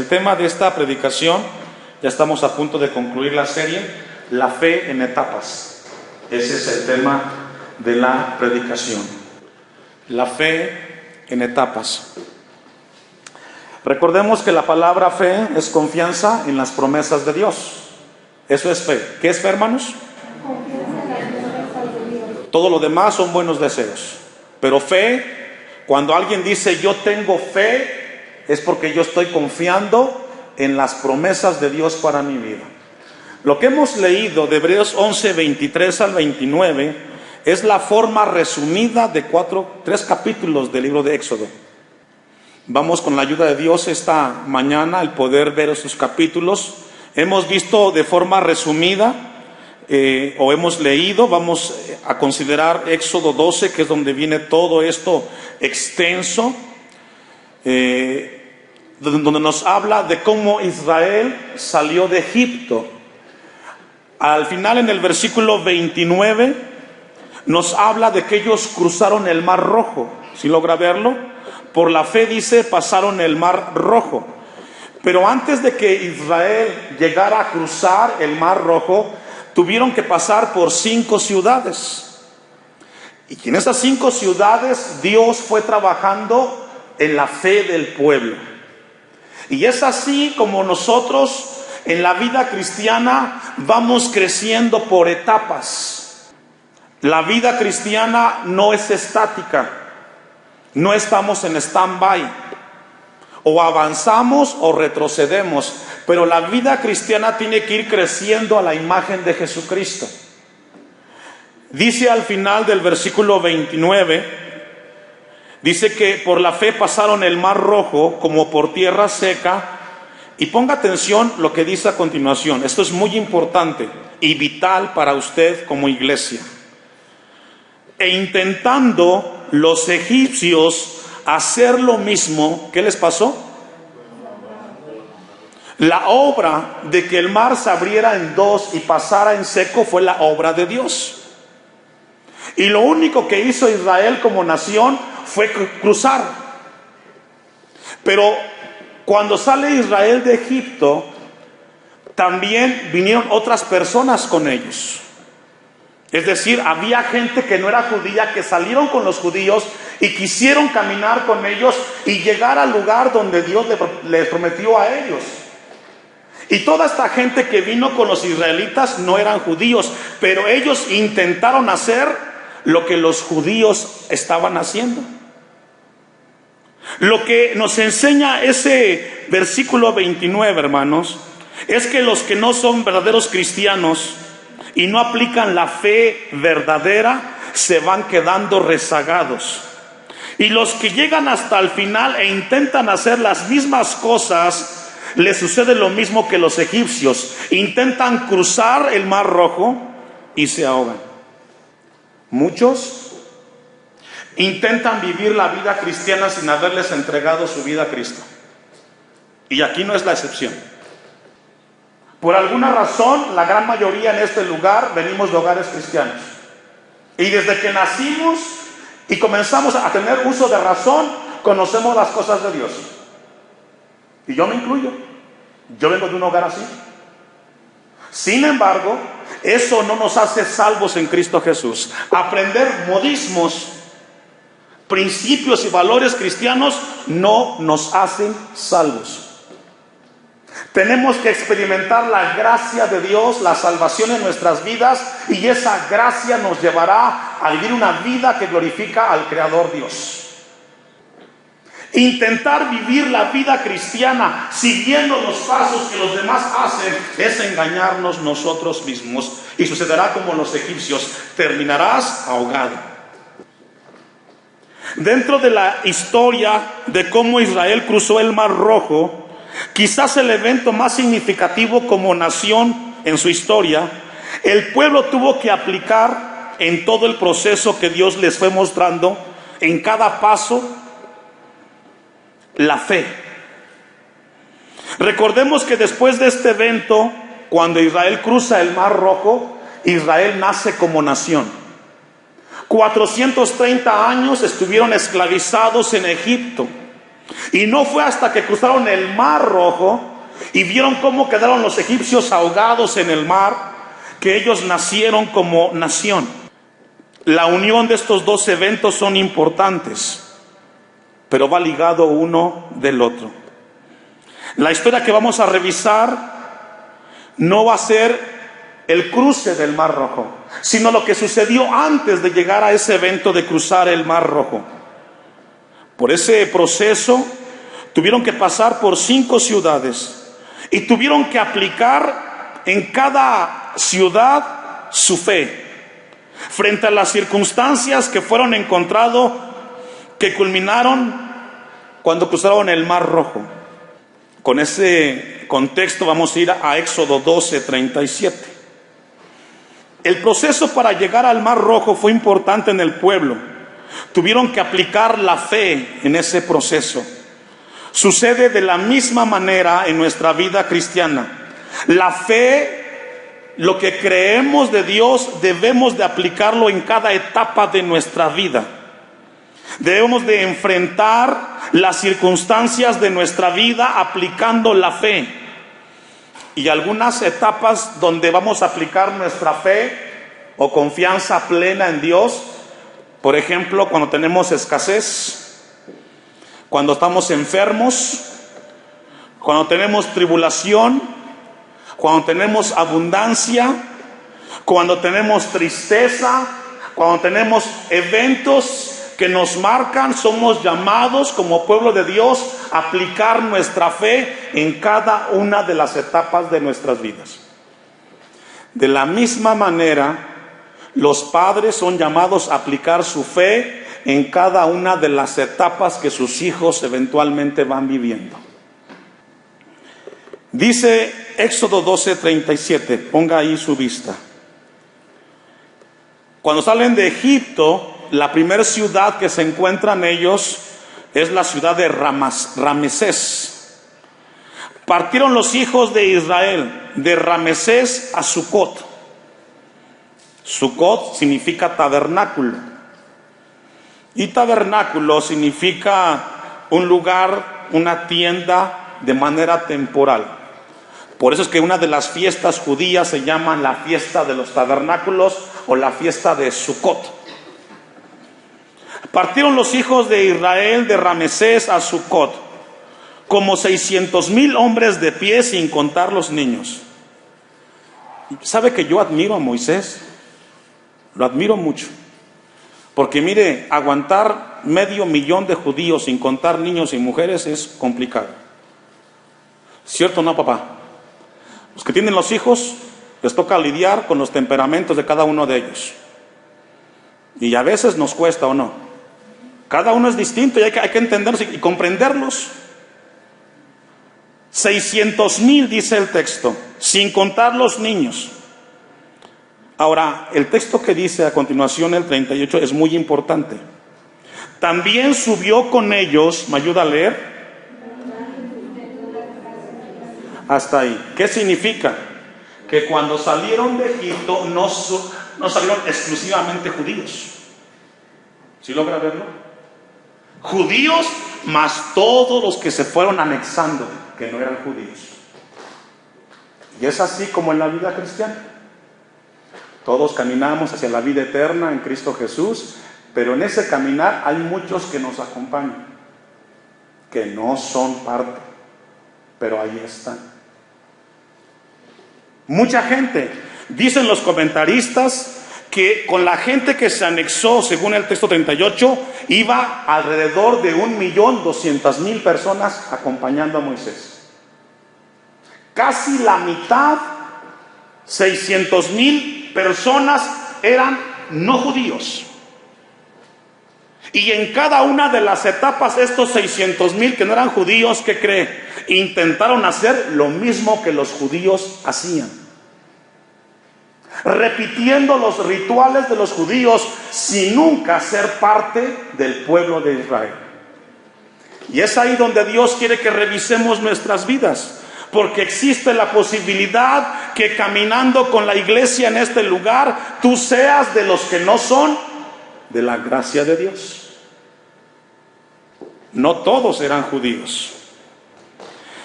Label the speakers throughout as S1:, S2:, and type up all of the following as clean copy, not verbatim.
S1: El tema de esta predicación, ya estamos a punto de concluir la serie, la fe en etapas. Ese es el tema de la predicación. La fe en etapas. Recordemos que la palabra fe es confianza en las promesas de Dios. Eso es fe. ¿Qué es fe, hermanos? Todo lo demás son buenos deseos. Pero fe, cuando alguien dice yo tengo fe, es porque yo estoy confiando en las promesas de Dios para mi vida. Lo que hemos leído de Hebreos 11, 23 al 29 es la forma resumida de 3 capítulos del libro de Éxodo. Vamos, con la ayuda de Dios, esta mañana el poder ver esos capítulos. Hemos visto de forma resumida o hemos leído, vamos a considerar Éxodo 12, que es donde viene todo esto extenso, donde nos habla de cómo Israel salió de Egipto. Al final, en el versículo 29, nos habla de que ellos cruzaron el Mar Rojo. ¿Sí logra verlo? Por la fe, dice, pasaron el Mar Rojo. Pero antes de que Israel llegara a cruzar el Mar Rojo, tuvieron que pasar por 5 ciudades. Y en esas 5 ciudades Dios fue trabajando en la fe del pueblo. Y es así como nosotros en la vida cristiana vamos creciendo por etapas. La vida cristiana no es estática. No estamos en stand-by. O avanzamos o retrocedemos. Pero la vida cristiana tiene que ir creciendo a la imagen de Jesucristo. Dice al final del versículo 29, dice que por la fe pasaron el Mar Rojo como por tierra seca. Y ponga atención lo que dice a continuación. Esto es muy importante y vital para usted como iglesia. E intentando los egipcios hacer lo mismo, ¿qué les pasó? La obra de que el mar se abriera en 2 y pasara en seco fue la obra de Dios. Y lo único que hizo Israel como nación fue cruzar. Pero cuando sale Israel de Egipto, también vinieron otras personas con ellos. Es decir, había gente que no era judía, que salieron con los judíos y quisieron caminar con ellos y llegar al lugar donde Dios les prometió a ellos. Y toda esta gente que vino con los israelitas no eran judíos, pero ellos intentaron hacer lo que los judíos estaban haciendo. Lo que nos enseña ese versículo 29, hermanos, es que los que no son verdaderos cristianos y no aplican la fe verdadera se van quedando rezagados. Y los que llegan hasta el final e intentan hacer las mismas cosas, les sucede lo mismo que los egipcios. Intentan cruzar el Mar Rojo y se ahogan. Muchos intentan vivir la vida cristiana sin haberles entregado su vida a Cristo. Y aquí no es la excepción. Por alguna razón, la gran mayoría en este lugar venimos de hogares cristianos. Y desde que nacimos y comenzamos a tener uso de razón, conocemos las cosas de Dios. Y yo me incluyo. Yo vengo de un hogar así. Sin embargo, eso no nos hace salvos en Cristo Jesús. Aprender modismos, principios y valores cristianos no nos hacen salvos. Tenemos que experimentar la gracia de Dios, la salvación en nuestras vidas, y esa gracia nos llevará a vivir una vida que glorifica al Creador Dios. Intentar vivir la vida cristiana siguiendo los pasos que los demás hacen es engañarnos nosotros mismos, y sucederá como los egipcios: terminarás ahogado. Dentro de la historia de cómo Israel cruzó el Mar Rojo, quizás el evento más significativo como nación en su historia, el pueblo tuvo que aplicar en todo el proceso que Dios les fue mostrando, en cada paso, la fe. Recordemos que después de este evento, cuando Israel cruza el Mar Rojo, Israel nace como nación. 430 años estuvieron esclavizados en Egipto. Y no fue hasta que cruzaron el Mar Rojo y vieron cómo quedaron los egipcios ahogados en el mar, que ellos nacieron como nación. La unión de estos dos eventos son importantes, pero va ligado uno del otro. La historia que vamos a revisar no va a ser el cruce del Mar Rojo, sino lo que sucedió antes de llegar a ese evento de cruzar el Mar Rojo. Por ese proceso tuvieron que pasar por 5 ciudades y tuvieron que aplicar en cada ciudad su fe frente a las circunstancias que fueron encontrados, que culminaron cuando cruzaron el Mar Rojo. Con ese contexto vamos a ir a Éxodo 12:37. El proceso para llegar al Mar Rojo fue importante en el pueblo. Tuvieron que aplicar la fe en ese proceso. Sucede de la misma manera en nuestra vida cristiana. La fe, lo que creemos de Dios, debemos de aplicarlo en cada etapa de nuestra vida. Debemos de enfrentar las circunstancias de nuestra vida aplicando la fe. Y algunas etapas donde vamos a aplicar nuestra fe o confianza plena en Dios, por ejemplo, cuando tenemos escasez, cuando estamos enfermos, cuando tenemos tribulación, cuando tenemos abundancia, cuando tenemos tristeza, cuando tenemos eventos que nos marcan, somos llamados como pueblo de Dios a aplicar nuestra fe en cada una de las etapas de nuestras vidas. De la misma manera, los padres son llamados a aplicar su fe en cada una de las etapas que sus hijos eventualmente van viviendo. Dice Éxodo 12:37, ponga ahí su vista. Cuando salen de Egipto, la primera ciudad que se encuentran ellos es la ciudad de Ramesés. Partieron los hijos de Israel de Ramesés a Sucot. Sucot significa tabernáculo. Y tabernáculo significa un lugar, una tienda de manera temporal. Por eso es que una de las fiestas judías se llama la fiesta de los tabernáculos o la fiesta de Sucot. Partieron los hijos de Israel de Ramesés a Sucot, como 600,000 hombres de pie, sin contar los niños. ¿Sabe que yo admiro a Moisés? Lo admiro mucho. Porque mire, aguantar 500,000 de judíos sin contar niños y mujeres es complicado. ¿Cierto o no, papá? Los que tienen los hijos, les toca lidiar con los temperamentos de cada uno de ellos. Y a veces nos cuesta o no. Cada uno es distinto y hay que entenderlos y comprenderlos. 600,000 dice el texto, sin contar los niños. Ahora, el texto que dice a continuación, el 38, es muy importante. También subió con ellos, ¿me ayuda a leer? Hasta ahí. ¿Qué significa? Que cuando salieron de Egipto no salieron exclusivamente judíos. ¿Sí logra verlo? Judíos más todos los que se fueron anexando, que no eran judíos. Y es así como en la vida cristiana. Todos caminamos hacia la vida eterna en Cristo Jesús, pero en ese caminar hay muchos que nos acompañan, que no son parte, pero ahí están. Mucha gente, dicen los comentaristas, que con la gente que se anexó, según el texto 38, iba alrededor de 1,200,000 personas acompañando a Moisés. Casi la mitad, 600,000 personas, eran no judíos. Y en cada una de las etapas, estos 600,000 que no eran judíos, ¿qué cree? Intentaron hacer lo mismo que los judíos hacían, repitiendo los rituales de los judíos sin nunca ser parte del pueblo de Israel. Y es ahí donde Dios quiere que revisemos nuestras vidas, porque existe la posibilidad que caminando con la iglesia en este lugar, tú seas de los que no son de la gracia de Dios. No todos eran judíos.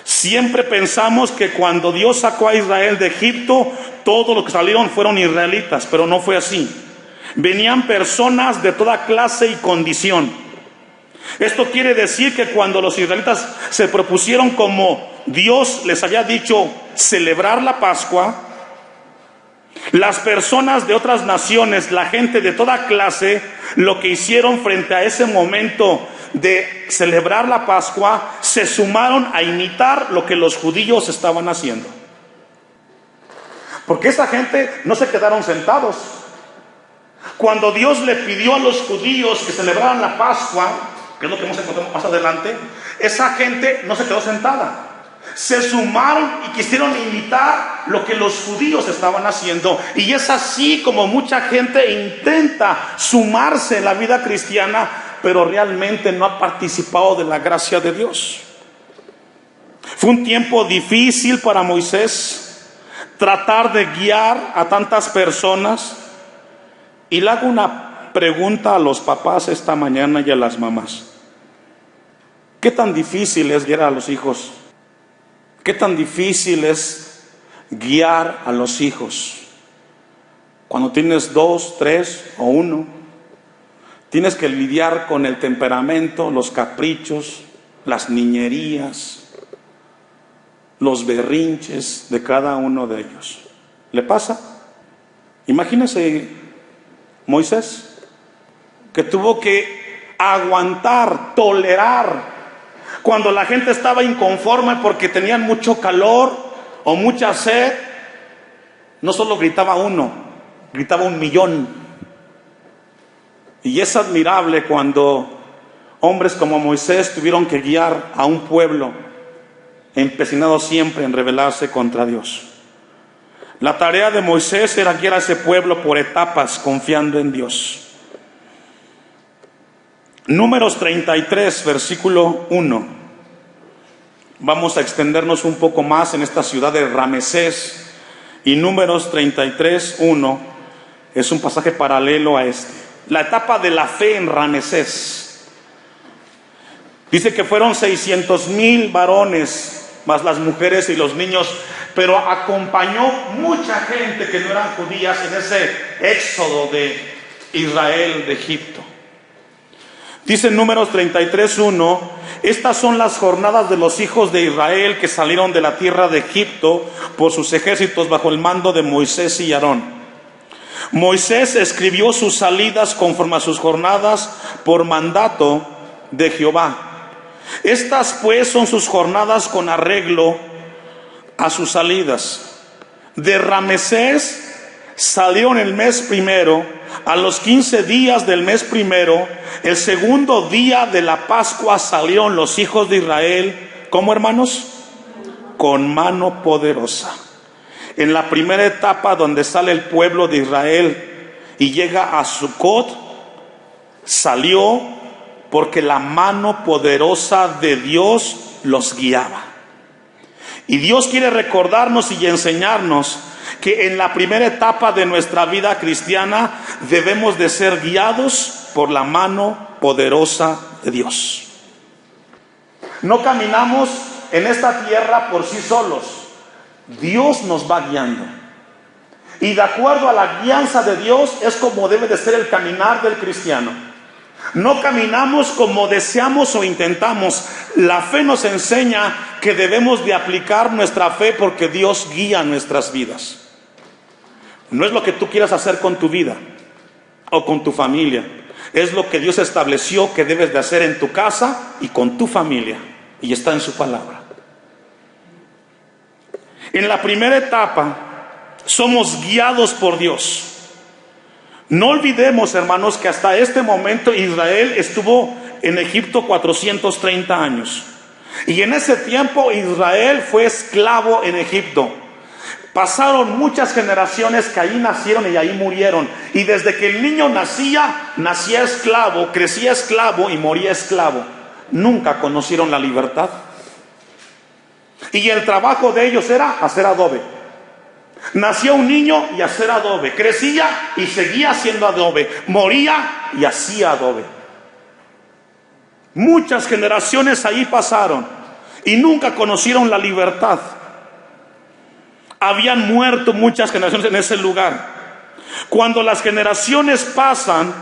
S1: Siempre pensamos que cuando Dios sacó a Israel de Egipto, todos los que salieron fueron israelitas, pero no fue así. Venían personas de toda clase y condición. Esto quiere decir que cuando los israelitas se propusieron, como Dios les había dicho, celebrar la Pascua, las personas de otras naciones, la gente de toda clase, lo que hicieron frente a ese momento de celebrar la Pascua, se sumaron a imitar lo que los judíos estaban haciendo. Porque esa gente no se quedaron sentados. Cuando Dios le pidió a los judíos que celebraran la Pascua, que es lo que vamos a encontrar más adelante, esa gente no se quedó sentada. Se sumaron y quisieron imitar lo que los judíos estaban haciendo. Y es así como mucha gente intenta sumarse en la vida cristiana, pero realmente no ha participado de la gracia de Dios. Fue un tiempo difícil para Moisés tratar de guiar a tantas personas. Y le hago una pregunta a los papás esta mañana y a las mamás. ¿Qué tan difícil es guiar a los hijos? ¿Qué tan difícil es guiar a los hijos? Cuando tienes 2, 3 o 1, tienes que lidiar con el temperamento, los caprichos, las niñerías, los berrinches de cada uno de ellos. ¿Le pasa? Imagínese Moisés, que tuvo que aguantar, tolerar, cuando la gente estaba inconforme porque tenían mucho calor o mucha sed. No solo gritaba uno, gritaba 1,000,000. Y es admirable cuando hombres como Moisés tuvieron que guiar a un pueblo empecinado siempre en rebelarse contra Dios. La tarea de Moisés era guiar a ese pueblo por etapas, confiando en Dios. Números 33, versículo 1. Vamos a extendernos un poco más en esta ciudad de Ramesés. Y Números 33, 1 es un pasaje paralelo a este. La etapa de la fe en Ramesés. Dice que fueron 600,000 varones, más las mujeres y los niños, pero acompañó mucha gente que no eran judías en ese éxodo de Israel de Egipto. Dice en Números 33:1, estas son las jornadas de los hijos de Israel que salieron de la tierra de Egipto por sus ejércitos bajo el mando de Moisés y Aarón. Moisés escribió sus salidas conforme a sus jornadas por mandato de Jehová. Estas pues son sus jornadas con arreglo a sus salidas. De Ramesés salieron el mes primero, a los 15 días del mes primero, el segundo día de la Pascua salieron los hijos de Israel. ¿Cómo, hermanos? Con mano poderosa. En la primera etapa donde sale el pueblo de Israel y llega a Sucot, salió porque la mano poderosa de Dios los guiaba. Y Dios quiere recordarnos y enseñarnos que en la primera etapa de nuestra vida cristiana debemos de ser guiados por la mano poderosa de Dios. No caminamos en esta tierra por sí solos. Dios nos va guiando. Y de acuerdo a la guianza de Dios es como debe de ser el caminar del cristiano. No caminamos como deseamos o intentamos. La fe nos enseña que debemos de aplicar nuestra fe porque Dios guía nuestras vidas. No es lo que tú quieras hacer con tu vida o con tu familia. Es lo que Dios estableció que debes de hacer en tu casa y con tu familia. Y está en su palabra. En la primera etapa somos guiados por Dios. No olvidemos, hermanos, que hasta este momento Israel estuvo en Egipto 430 años. Y en ese tiempo Israel fue esclavo en Egipto. Pasaron muchas generaciones que ahí nacieron y ahí murieron. Y desde que el niño nacía esclavo, crecía esclavo y moría esclavo. Nunca conocieron la libertad. Y el trabajo de ellos era hacer adobe. Nació un niño y hacer adobe. Crecía y seguía haciendo adobe. Moría y hacía adobe. Muchas generaciones ahí pasaron y nunca conocieron la libertad. Habían muerto muchas generaciones en ese lugar. Cuando las generaciones pasan,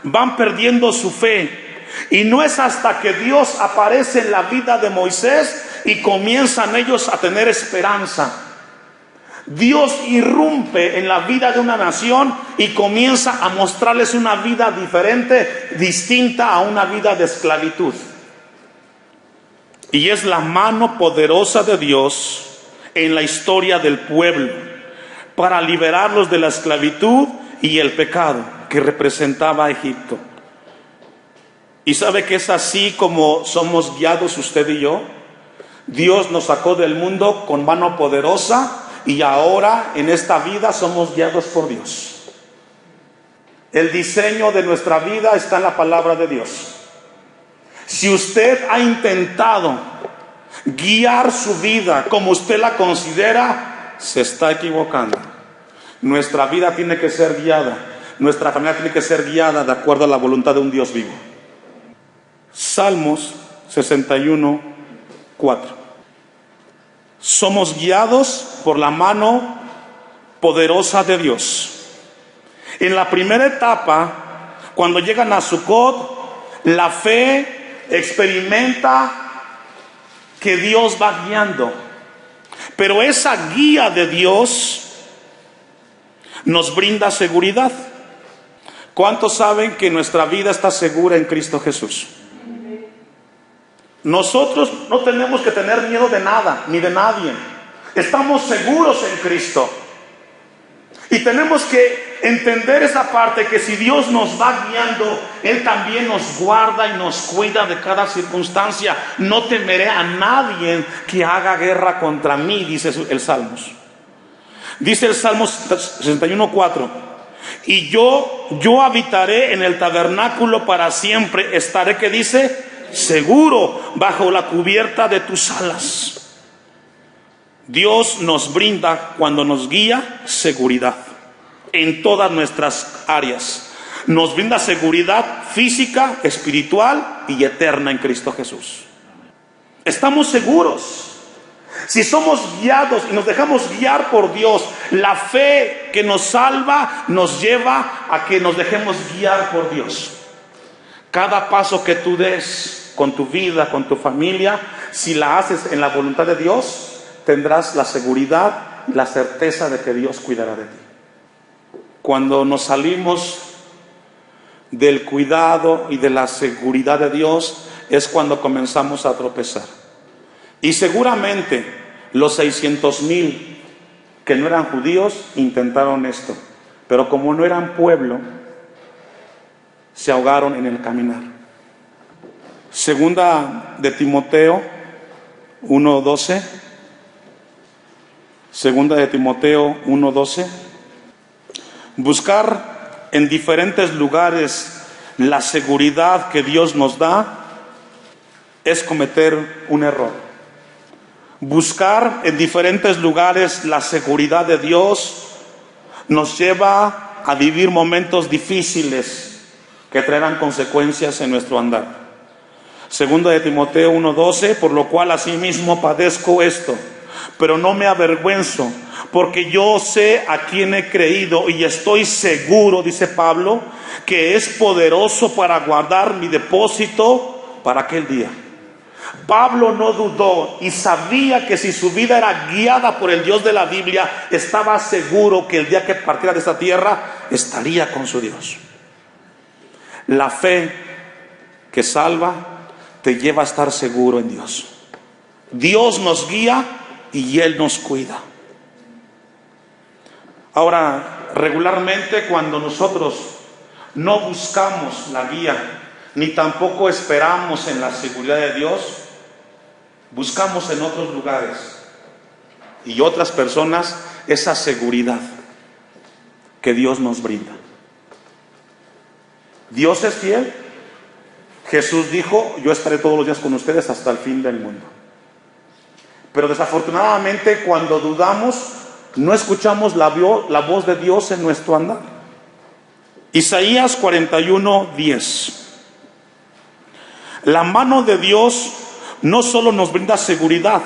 S1: van perdiendo su fe. Y no es hasta que Dios aparece en la vida de Moisés y comienzan ellos a tener esperanza. Dios irrumpe en la vida de una nación y comienza a mostrarles una vida diferente, distinta a una vida de esclavitud. Y es la mano poderosa de Dios en la historia del pueblo para liberarlos de la esclavitud y el pecado que representaba a Egipto. ¿Y sabe que es así como somos guiados usted y yo? Dios nos sacó del mundo con mano poderosa y ahora en esta vida somos guiados por Dios. El diseño de nuestra vida está en la palabra de Dios. Si usted ha intentado guiar su vida como usted la considera, se está equivocando. Nuestra vida tiene que ser guiada, nuestra familia tiene que ser guiada de acuerdo a la voluntad de un Dios vivo. Salmos 61, 4. Somos guiados por la mano poderosa de Dios. En la primera etapa, cuando llegan a Sucot, la fe experimenta que Dios va guiando. Pero esa guía de Dios nos brinda seguridad. ¿Cuántos saben que nuestra vida está segura en Cristo Jesús? Nosotros no tenemos que tener miedo de nada, ni de nadie. Estamos seguros en Cristo. Y tenemos que entender esa parte, que si Dios nos va guiando, Él también nos guarda y nos cuida de cada circunstancia. No temeré a nadie que haga guerra contra mí, dice el Salmos. Dice el Salmo 61:4. Y yo habitaré en el tabernáculo para siempre. Estaré, ¿qué dice? Seguro bajo la cubierta de tus alas. Dios nos brinda, cuando nos guía, seguridad en todas nuestras áreas. Nos brinda seguridad física, espiritual y eterna en Cristo Jesús. Estamos seguros. Si somos guiados y nos dejamos guiar por Dios, la fe que nos salva nos lleva a que nos dejemos guiar por Dios. Cada paso que tú des con tu vida, con tu familia, si la haces en la voluntad de Dios, tendrás la seguridad y la certeza de que Dios cuidará de ti. Cuando nos salimos del cuidado y de la seguridad de Dios, es cuando comenzamos a tropezar. Y seguramente los 600,000 que no eran judíos intentaron esto, pero como no eran pueblo, se ahogaron en el caminar. Segunda de Timoteo 1:12. Segunda de Timoteo 1:12. Buscar en diferentes lugares la seguridad que Dios nos da es cometer un error. Buscar en diferentes lugares la seguridad de Dios nos lleva a vivir momentos difíciles que traerán consecuencias en nuestro andar. Segunda de Timoteo 1:12, por lo cual asimismo padezco esto, pero no me avergüenzo, porque yo sé a quién he creído y estoy seguro, dice Pablo, que es poderoso para guardar mi depósito para aquel día. Pablo no dudó y sabía que si su vida era guiada por el Dios de la Biblia, estaba seguro que el día que partiera de esta tierra estaría con su Dios. La fe que salva te lleva a estar seguro en Dios. Dios nos guía y Él nos cuida. Ahora, regularmente cuando nosotros no buscamos la guía, ni tampoco esperamos en la seguridad de Dios, buscamos en otros lugares y otras personas esa seguridad que Dios nos brinda. Dios es fiel. Jesús dijo: yo estaré todos los días con ustedes hasta el fin del mundo. Pero desafortunadamente, cuando dudamos, no escuchamos la voz de Dios en nuestro andar. Isaías 41:10. La mano de Dios no solo nos brinda seguridad,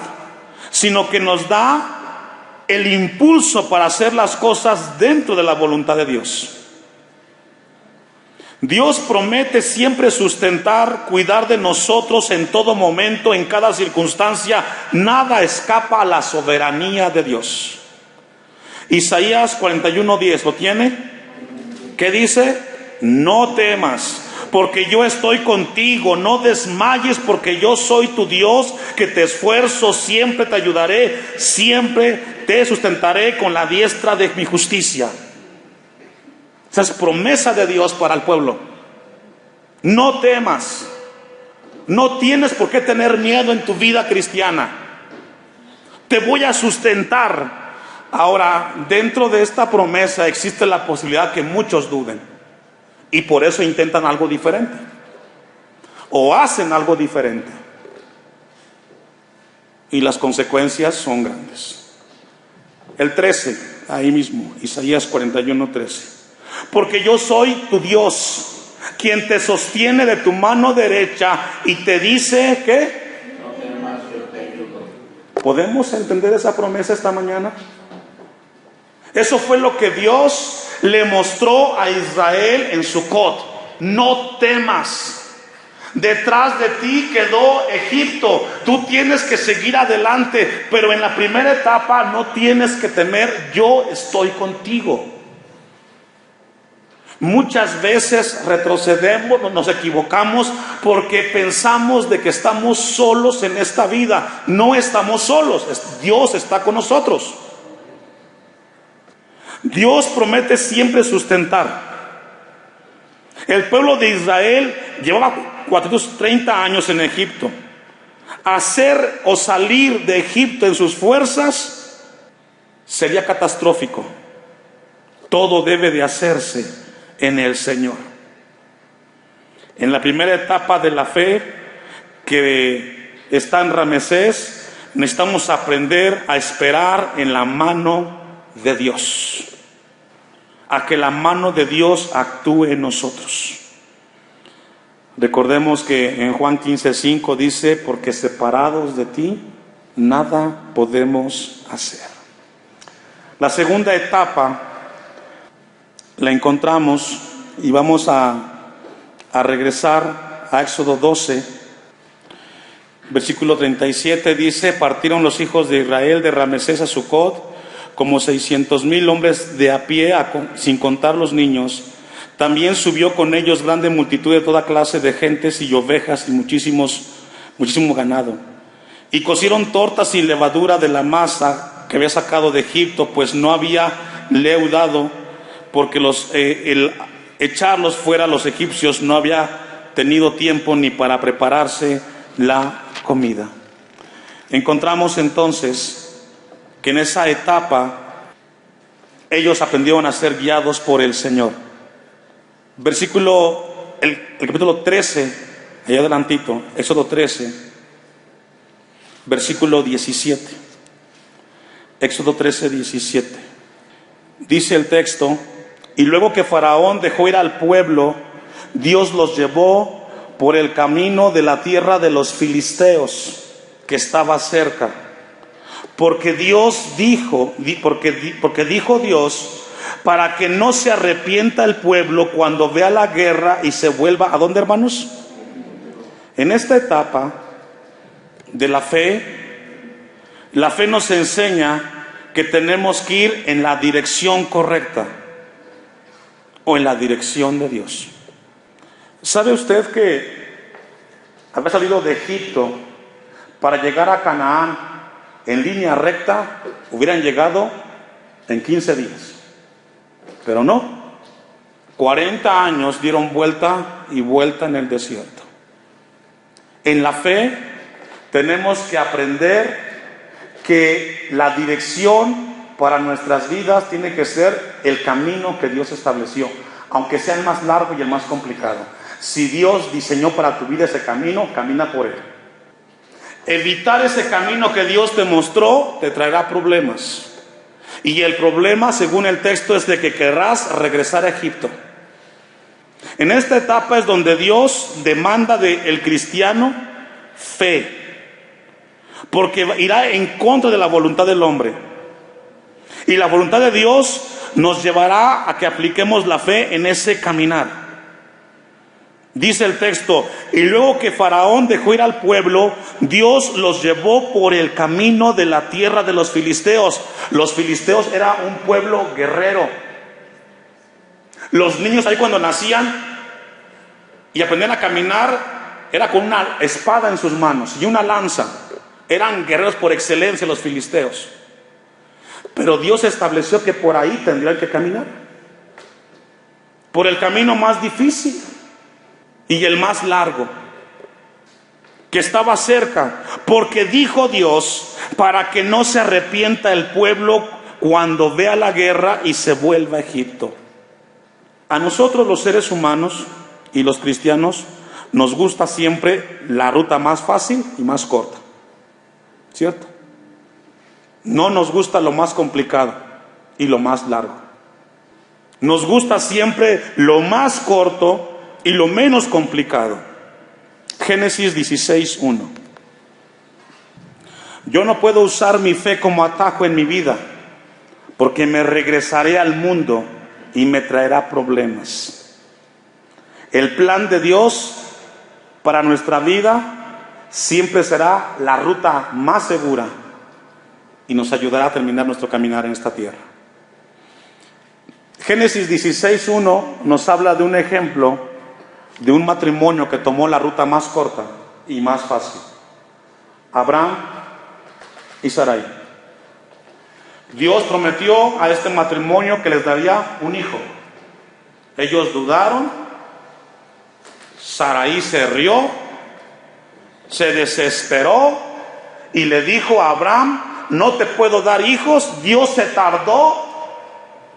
S1: sino que nos da el impulso para hacer las cosas dentro de la voluntad de Dios. Dios promete siempre sustentar, cuidar de nosotros en todo momento, en cada circunstancia. Nada escapa a la soberanía de Dios. Isaías 41:10, ¿lo tiene? ¿Qué dice? No temas, porque yo estoy contigo. No desmayes, porque yo soy tu Dios, que te esfuerzo, siempre te ayudaré, siempre te sustentaré con la diestra de mi justicia. Esa es promesa de Dios para el pueblo. No temas. No tienes por qué tener miedo en tu vida cristiana. Te voy a sustentar. Ahora, dentro de esta promesa existe la posibilidad que muchos duden. Y por eso intentan algo diferente. O hacen algo diferente. Y las consecuencias son grandes. El 13, ahí mismo, Isaías 41:13. Porque yo soy tu Dios, quien te sostiene de tu mano derecha y te dice que no temas, yo te ayudo. ¿Podemos entender esa promesa esta mañana? Eso fue lo que Dios le mostró a Israel en Sucot. No temas. Detrás de ti quedó Egipto. Tú tienes que seguir adelante, pero en la primera etapa no tienes que temer. Yo estoy contigo. Muchas veces retrocedemos, nos equivocamos porque pensamos de que estamos solos en esta vida. No estamos solos, Dios está con nosotros. Dios promete siempre sustentar. El pueblo de Israel llevaba 430 años en Egipto. Hacer o salir de Egipto en sus fuerzas sería catastrófico. Todo debe de hacerse en el Señor. En la primera etapa de la fe que está en Ramesés, necesitamos aprender a esperar en la mano de Dios, a que la mano de Dios actúe en nosotros. Recordemos que en Juan 15:5 dice: porque separados de ti nada podemos hacer. La segunda etapa la encontramos y vamos a regresar a Éxodo 12, versículo 37. Dice: partieron los hijos de Israel de Ramesés a Sucot como 600,000 hombres de a pie, sin contar los niños. También subió con ellos grande multitud de toda clase de gentes y ovejas y muchísimo ganado. Y cocieron tortas sin levadura de la masa que había sacado de Egipto, pues no había leudado, porque el echarlos fuera a los egipcios no había tenido tiempo ni para prepararse la comida. Encontramos entonces que en esa etapa ellos aprendieron a ser guiados por el Señor. El capítulo 13, allá adelantito, Éxodo 13, versículo 17. Éxodo 13, 17. Dice el texto: y luego que Faraón dejó ir al pueblo, Dios los llevó por el camino de la tierra de los filisteos, que estaba cerca. Porque dijo Dios, para que no se arrepienta el pueblo cuando vea la guerra y se vuelva, ¿a dónde, hermanos? En esta etapa de la fe nos enseña que tenemos que ir en la dirección correcta o en la dirección de Dios. ¿Sabe usted que haber salido de Egipto para llegar a Canaán en línea recta hubieran llegado en 15 días? Pero no, 40 años dieron vuelta y vuelta en el desierto. En la fe tenemos que aprender que la dirección para nuestras vidas tiene que ser el camino que Dios estableció, aunque sea el más largo y el más complicado. Si Dios diseñó para tu vida ese camino, camina por él. Evitar ese camino que Dios te mostró te traerá problemas. Y el problema, según el texto, es de que querrás regresar a Egipto. En esta etapa es donde Dios demanda del cristiano fe, porque irá en contra de la voluntad del hombre. Y la voluntad de Dios nos llevará a que apliquemos la fe en ese caminar. Dice el texto: y luego que Faraón dejó ir al pueblo, Dios los llevó por el camino de la tierra de los filisteos. Los filisteos era un pueblo guerrero. Los niños ahí cuando nacían y aprendían a caminar, era con una espada en sus manos y una lanza. Eran guerreros por excelencia los filisteos. Pero Dios estableció que por ahí tendrían que caminar, por el camino más difícil y el más largo, que estaba cerca, porque dijo Dios, para que no se arrepienta el pueblo cuando vea la guerra y se vuelva a Egipto. A nosotros los seres humanos y los cristianos nos gusta siempre la ruta más fácil y más corta, ¿cierto? No nos gusta lo más complicado y lo más largo. Nos gusta siempre lo más corto y lo menos complicado. Génesis 16:1. Yo no puedo usar mi fe como atajo en mi vida, porque me regresaré al mundo y me traerá problemas. El plan de Dios para nuestra vida siempre será la ruta más segura y nos ayudará a terminar nuestro caminar en esta tierra. Génesis 16:1 nos habla de un ejemplo de un matrimonio que tomó la ruta más corta y más fácil: Abraham y Sarai. Dios prometió a este matrimonio que les daría un hijo. Ellos dudaron, Sarai se rió, se desesperó y le dijo a Abraham: no te puedo dar hijos, Dios se tardó,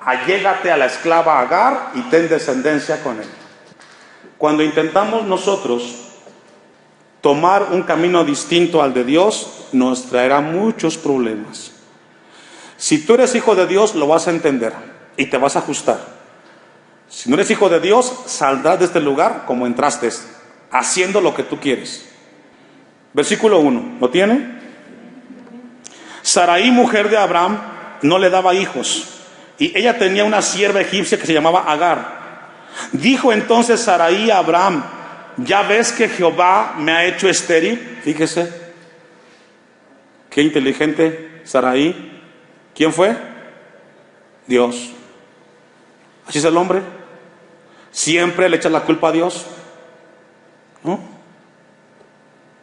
S1: allégate a la esclava Agar y ten descendencia con él. Cuando intentamos nosotros tomar un camino distinto al de Dios, nos traerá muchos problemas. Si tú eres hijo de Dios, lo vas a entender y te vas a ajustar. Si no eres hijo de Dios, saldrás de este lugar como entraste, haciendo lo que tú quieres. Versículo 1, ¿lo tiene? Sarai, mujer de Abraham, no le daba hijos, y ella tenía una sierva egipcia que se llamaba Agar. Dijo entonces Sarai a Abraham: ¿ya ves que Jehová me ha hecho estéril? Fíjese, qué inteligente Sarai. ¿Quién fue? Dios. Así es el hombre, siempre le echa la culpa a Dios, ¿no?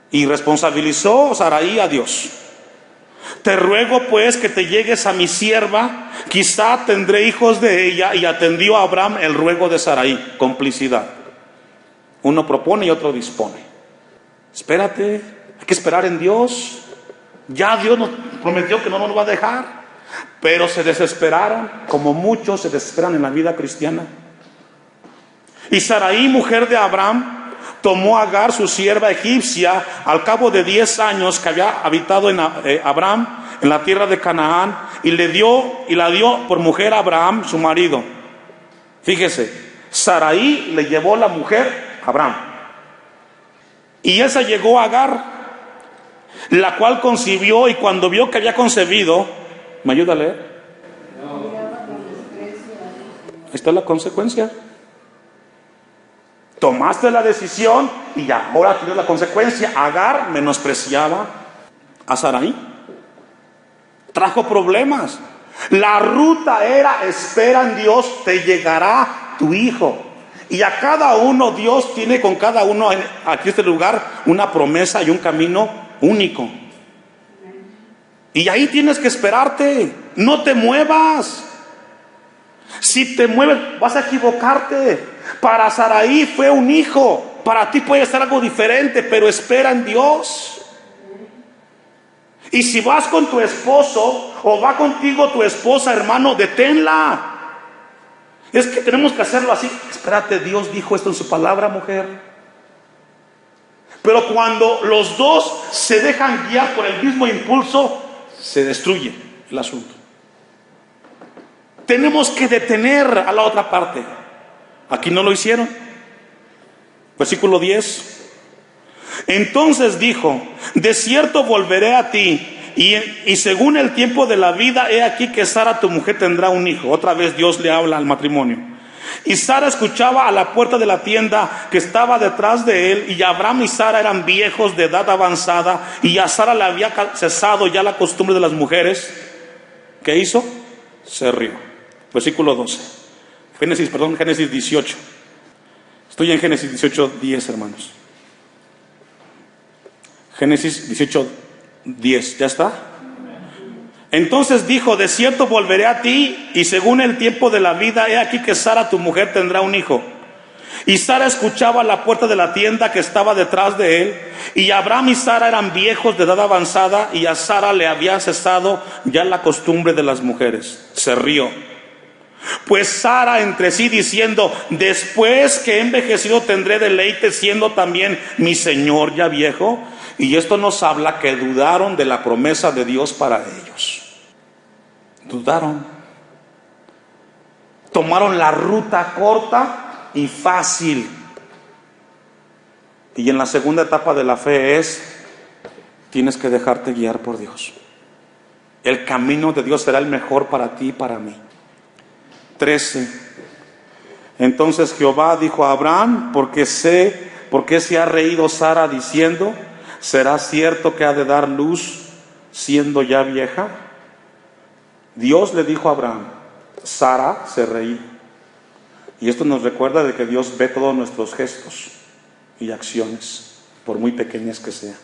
S1: Y responsabilizó Sarai a Dios. Te ruego pues que te llegues a mi sierva, quizá tendré hijos de ella. Y atendió a Abraham el ruego de Sarai. Complicidad. Uno propone y otro dispone. Espérate, hay que esperar en Dios. Ya Dios nos prometió que no nos va a dejar. Pero se desesperaron, como muchos se desesperan en la vida cristiana. Y Sarai, mujer de Abraham, tomó a Agar, su sierva egipcia, al cabo de 10 años que había habitado en Abraham en la tierra de Canaán, y la dio por mujer a Abraham, su marido. Fíjese, Sarai le llevó la mujer a Abraham, y esa llegó a Agar, la cual concibió, y cuando vio que había concebido, ¿me ayuda a leer? Ahí está la consecuencia. Tomaste la decisión y ahora tienes la consecuencia. Agar menospreciaba a Sarai, trajo problemas. La ruta era: espera en Dios, te llegará tu hijo. Y a cada uno, Dios tiene con cada uno aquí en este lugar una promesa y un camino único. Y ahí tienes que esperarte, no te muevas. Si te mueves, vas a equivocarte. Para Sarai fue un hijo, para ti puede ser algo diferente, pero espera en Dios. Y si vas con tu esposo o va contigo tu esposa, hermano, deténla. Es que tenemos que hacerlo así. Espérate, Dios dijo esto en su palabra, mujer. Pero cuando los dos se dejan guiar por el mismo impulso, se destruye el asunto. Tenemos que detener a la otra parte. Aquí no lo hicieron. Versículo 10. Entonces dijo: de cierto volveré a ti, y según el tiempo de la vida, he aquí que Sara tu mujer tendrá un hijo. Otra vez Dios le habla al matrimonio. Y Sara escuchaba a la puerta de la tienda que estaba detrás de él, y Abraham y Sara eran viejos de edad avanzada, y a Sara le había cesado ya la costumbre de las mujeres. ¿Qué hizo? Se rió. Versículo 12. Génesis 18. Estoy en Génesis 18, 10, hermanos. Génesis 18, 10, ¿ya está? Entonces dijo: de cierto volveré a ti, y según el tiempo de la vida, he aquí que Sara tu mujer tendrá un hijo. Y Sara escuchaba a la puerta de la tienda que estaba detrás de él, y Abraham y Sara eran viejos de edad avanzada, y a Sara le había cesado ya la costumbre de las mujeres. Se rió pues Sara entre sí, diciendo: después que he envejecido tendré deleite, siendo también mi señor ya viejo. Y esto nos habla que dudaron de la promesa de Dios para ellos. Dudaron. Tomaron la ruta corta y fácil. Y en la segunda etapa de la fe tienes que dejarte guiar por Dios. El camino de Dios será el mejor para ti y para mí. 13. Entonces Jehová dijo a Abraham: ¿por qué se ha reído Sara diciendo: ¿será cierto que ha de dar luz siendo ya vieja? Dios le dijo a Abraham. Sara se reía. Y esto nos recuerda de que Dios ve todos nuestros gestos y acciones, por muy pequeñas que sean.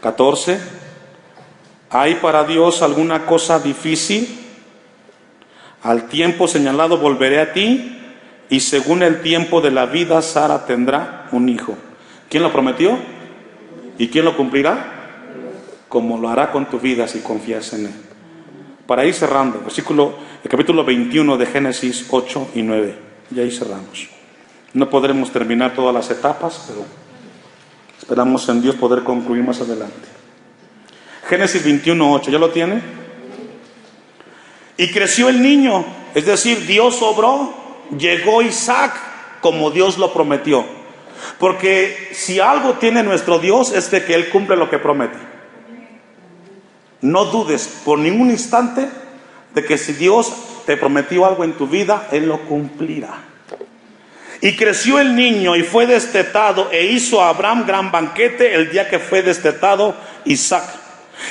S1: 14. ¿Hay para Dios alguna cosa difícil? Al tiempo señalado volveré a ti, y según el tiempo de la vida Sara tendrá un hijo. ¿Quién lo prometió? ¿Y quién lo cumplirá? Como lo hará con tu vida si confías en él. Para ir cerrando, el capítulo 21 de Génesis 8 y 9. Y ahí cerramos. No podremos terminar todas las etapas, pero esperamos en Dios poder concluir más adelante. Génesis 21, 8, ¿ya lo tiene? Y creció el niño, es decir, Dios obró, llegó Isaac como Dios lo prometió. Porque si algo tiene nuestro Dios es de que Él cumple lo que promete. No dudes por ningún instante de que si Dios te prometió algo en tu vida, Él lo cumplirá. Y creció el niño y fue destetado, e hizo a Abraham gran banquete el día que fue destetado Isaac.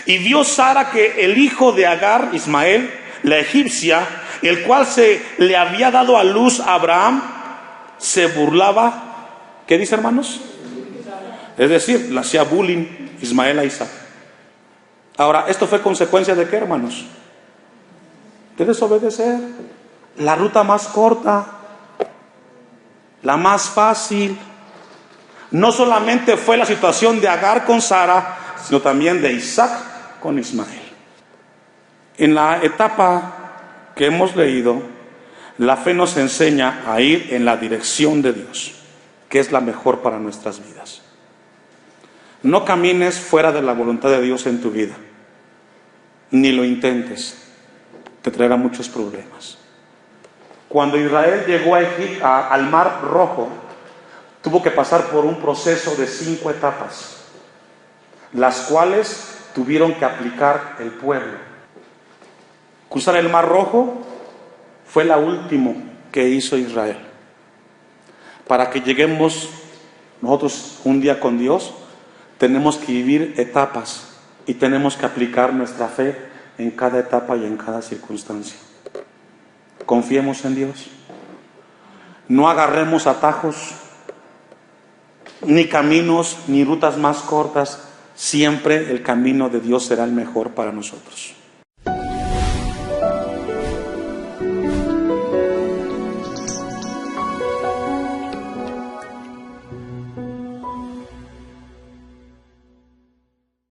S1: Y vio Sara que el hijo de Agar, Ismael, la egipcia, el cual se le había dado a luz a Abraham, se burlaba. ¿Qué dice, hermanos? Es decir, le hacía bullying Ismael a Isaac. Ahora, ¿esto fue consecuencia de qué, hermanos? De desobedecer. La ruta más corta, la más fácil. No solamente fue la situación de Agar con Sara, sino también de Isaac con Ismael. En la etapa que hemos leído, la fe nos enseña a ir en la dirección de Dios, que es la mejor para nuestras vidas. No camines fuera de la voluntad de Dios en tu vida, ni lo intentes, te traerá muchos problemas. Cuando Israel llegó al Mar Rojo, tuvo que pasar por un proceso de 5 etapas, las cuales tuvieron que aplicar el pueblo. Cruzar el Mar Rojo fue la última que hizo Israel. Para que lleguemos nosotros un día con Dios, tenemos que vivir etapas y tenemos que aplicar nuestra fe en cada etapa y en cada circunstancia. Confiemos en Dios. No agarremos atajos, ni caminos, ni rutas más cortas. Siempre el camino de Dios será el mejor para nosotros.